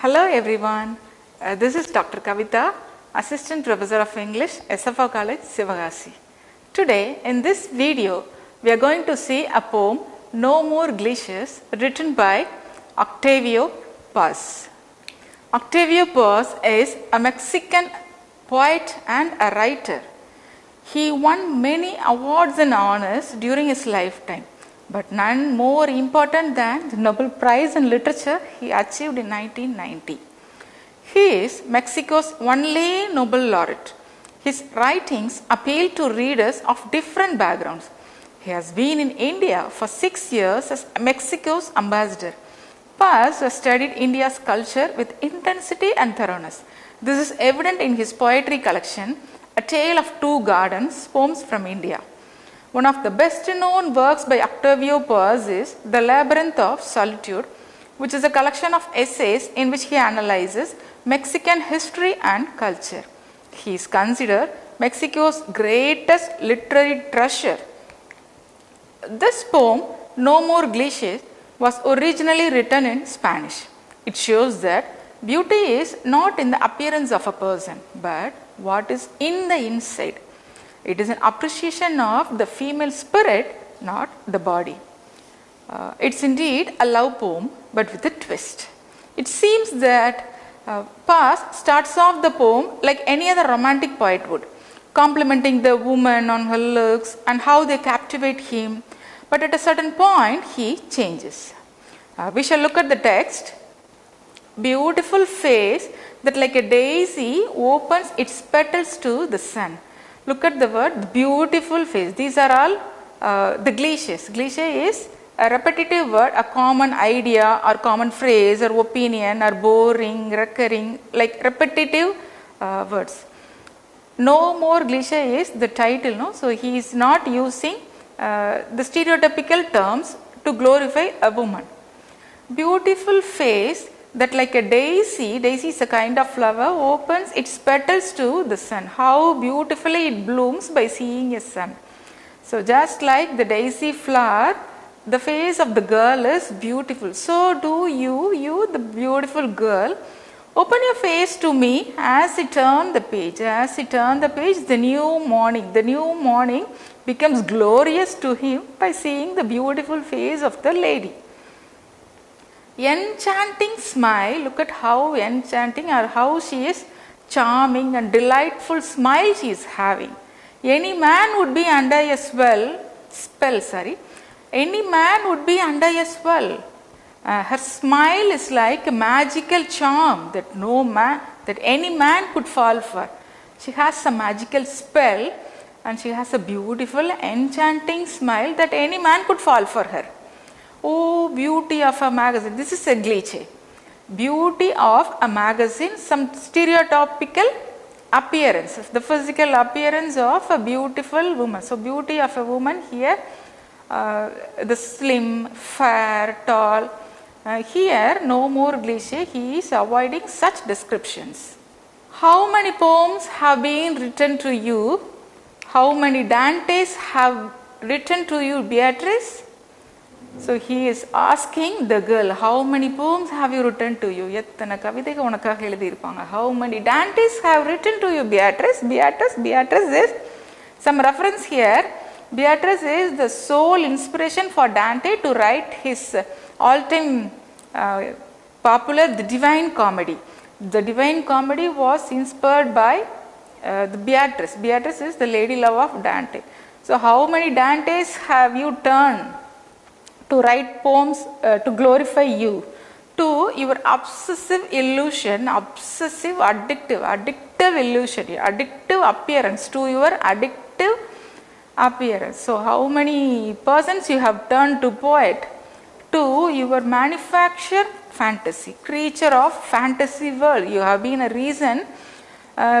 Hello everyone, this is Dr.J.Kavitha, Assistant Professor of English, SFA College, Sivagasi. Today in this video, we are going to see a poem, No More Glitches, written by Octavio Paz. Octavio Paz is a Mexican poet and a writer. He won many awards and honors during his lifetime, but none more important than the Nobel Prize in Literature he achieved in 1990. He is Mexico's only Nobel laureate. His writings appeal to readers of different backgrounds. He has been in India for 6 years as Mexico's ambassador. Paz has studied India's culture with intensity and thoroughness. This is evident in his poetry collection, A Tale of Two Gardens, Poems from India. One of the best known works by Octavio Paz is The Labyrinth of Solitude, which is a collection of essays in which he analyzes Mexican history and culture. He is considered Mexico's greatest literary treasure. This poem, No More Glitches, was originally written in Spanish. It shows that beauty is not in the appearance of a person, but what is in the inside. It is an appreciation of the female spirit, not the body. It's indeed a love poem, but with a twist. It seems that Paz starts off the poem like any other romantic poet would, complimenting the woman on her looks and how they captivate him. But at a certain point, he changes. We shall look at the text. Beautiful face that like a daisy opens its petals to the sun. Look at the word beautiful face. These are all the cliches. Cliche is a repetitive word, a common idea or common phrase or opinion or boring, recurring, like repetitive words. No More Cliche is the title. No? So, he is not using the stereotypical terms to glorify a woman. Beautiful face that like a daisy is a kind of flower, opens its petals to the sun. How beautifully it blooms by seeing a sun. So just like the daisy flower, the face of the girl is beautiful. So do you the beautiful girl, open your face to me as you turn the page. As you turn the page, the new morning becomes glorious to him by seeing the beautiful face of the lady. Enchanting smile, look at how enchanting or how she is charming and delightful smile she is having. Any man would be under a spell. Any man would be under a spell. Her smile is like a magical charm that any man could fall for. She has some magical spell and she has a beautiful enchanting smile that any man could fall for her. Oh, beauty of a magazine. This is a cliche. Beauty of a magazine, some stereotypical appearances, the physical appearance of a beautiful woman. So, beauty of a woman here, the slim, fair, tall. Here, no more cliche. He is avoiding such descriptions. How many poems have been written to you? How many Dantes have written to you, Beatrice? So he is asking the girl, how many poems have you written to you? How many Dantes have written to you, Beatrice? Beatrice is some reference here. Beatrice is the sole inspiration for Dante to write his all-time popular The Divine Comedy. The Divine Comedy was inspired by the Beatrice. Beatrice is the lady love of Dante. So how many Dantes have you turned to write poems to glorify you, to your obsessive illusion, addictive illusion, addictive appearance, to your addictive appearance. So how many persons you have turned to poet, to your manufactured fantasy, creature of fantasy world. You have been a reason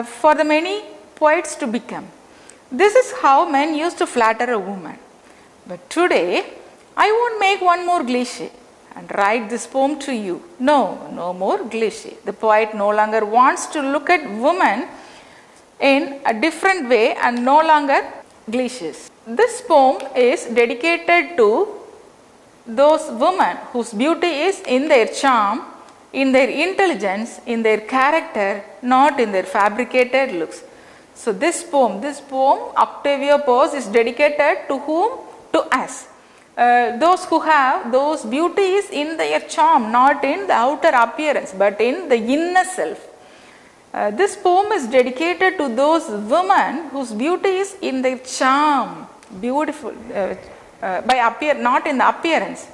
for the many poets to become. This is how men used to flatter a woman. But today, I won't make one more cliche and write this poem to you. No more cliche. The poet no longer wants to look at women in a different way and no longer cliches. This poem is dedicated to those women whose beauty is in their charm in their intelligence, in their character, not in their fabricated looks. So this poem, Octavio Paz, is dedicated to whom? To us. Those who have those beauties in their charm, not in the outer appearance, but in the inner self. This poem is dedicated to those women whose beauty is in their charm, beautiful, not in the appearance,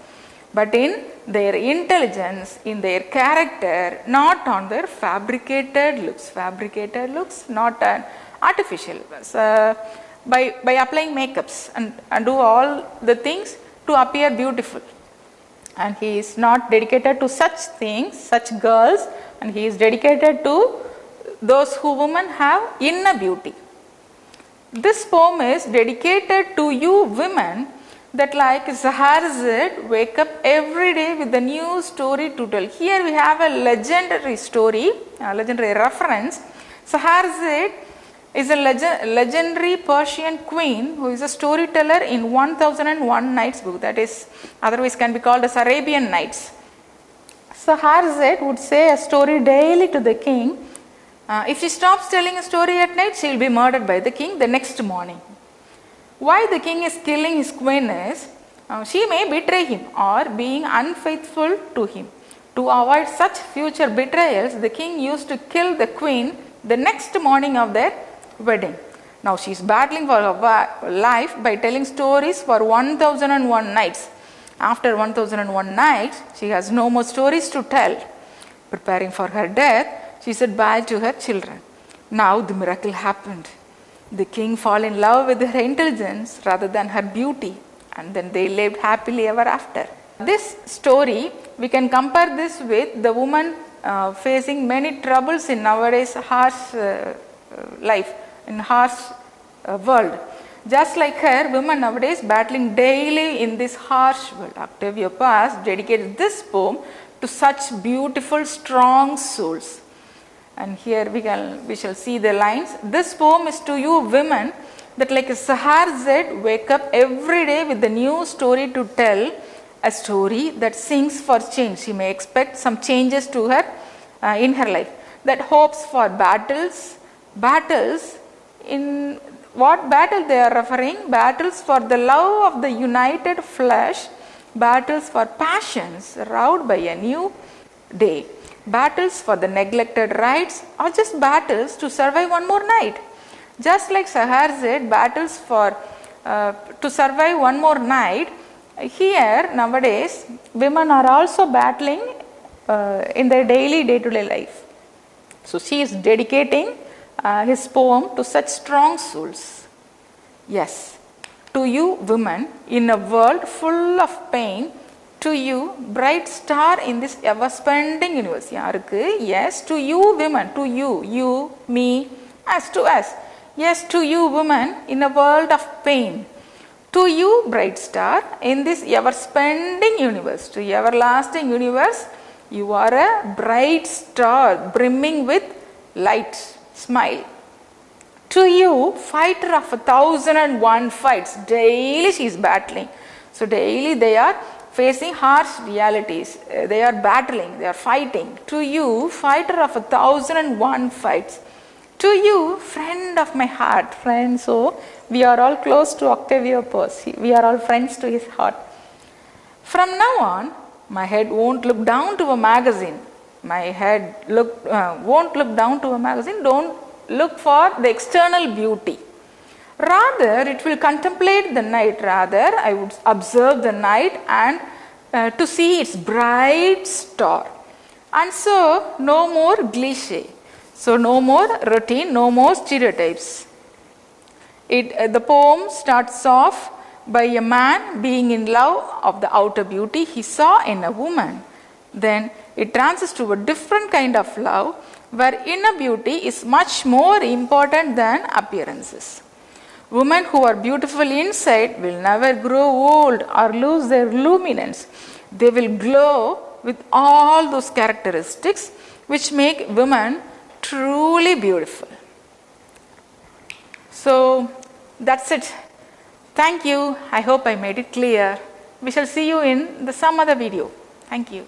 but in their intelligence, in their character, not on their fabricated looks, not an artificial. By applying makeups and do all the things to appear beautiful. And he is not dedicated to such things, such girls, and he is dedicated to those who women have inner beauty. This poem is dedicated to you women that like Scheherazade wake up every day with a new story to tell. Here we have a legendary story, a legendary reference. Scheherazade is a legendary Persian queen who is a storyteller in 1001 Nights book, that is otherwise can be called as Arabian Nights. Scheherazade would say a story daily to the king. If she stops telling a story at night, she will be murdered by the king the next morning. Why the king is killing his queen is, she may betray him or being unfaithful to him. To avoid such future betrayals, the king used to kill the queen the next morning of their wedding. Now she is battling for her life by telling stories for 1001 nights. After 1001 nights, she has no more stories to tell. Preparing for her death, she said bye to her children. Now the miracle happened. The king fell in love with her intelligence rather than her beauty, and then they lived happily ever after. This story, we can compare this with the woman facing many troubles in nowadays harsh life, in harsh world. Just like her, women nowadays battling daily in this harsh world. Octavio Paz dedicates this poem to such beautiful, strong souls. And here we shall see the lines. This poem is to you women that like a Scheherazade wake up every day with a new story to tell, a story that sings for change. She may expect some changes to her in her life. That hopes for battles in what battle they are referring? Battles for the love of the united flesh, battles for passions roused by a new day. Battles for the neglected rights, or just battles to survive one more night. Just like Scheherazade battles for to survive one more night, here nowadays women are also battling in their daily day-to-day life. So she is dedicating his poem to such strong souls. Yes, to you women in a world full of pain, to you, bright star in this ever-spending universe. Yes, to you women, to you, me, as to us. Yes, to you women in a world of pain. To you, bright star in this ever-spending universe, to everlasting universe, you are a bright star brimming with light. Smile. To you, fighter of 1001 fights. Daily she is battling. So daily they are facing harsh realities, they are battling, they are fighting. To you, fighter of 1001 fights. To you, friend of my heart, friend. So we are all close to Octavio Paz. We are all friends to his heart. From now on, my head won't look down to a magazine. My head won't look down to a magazine. Don't look for the external beauty. Rather, it will contemplate the night. Rather, I would observe the night and to see its bright star. And so, no more cliché. So, no more routine, no more stereotypes. The poem starts off by a man being in love of the outer beauty he saw in a woman. Then it transitions to a different kind of love where inner beauty is much more important than appearances. Women who are beautiful inside will never grow old or lose their luminance. They will glow with all those characteristics which make women truly beautiful. So that's it. Thank you. I hope I made it clear. We shall see you in some other video. Thank you.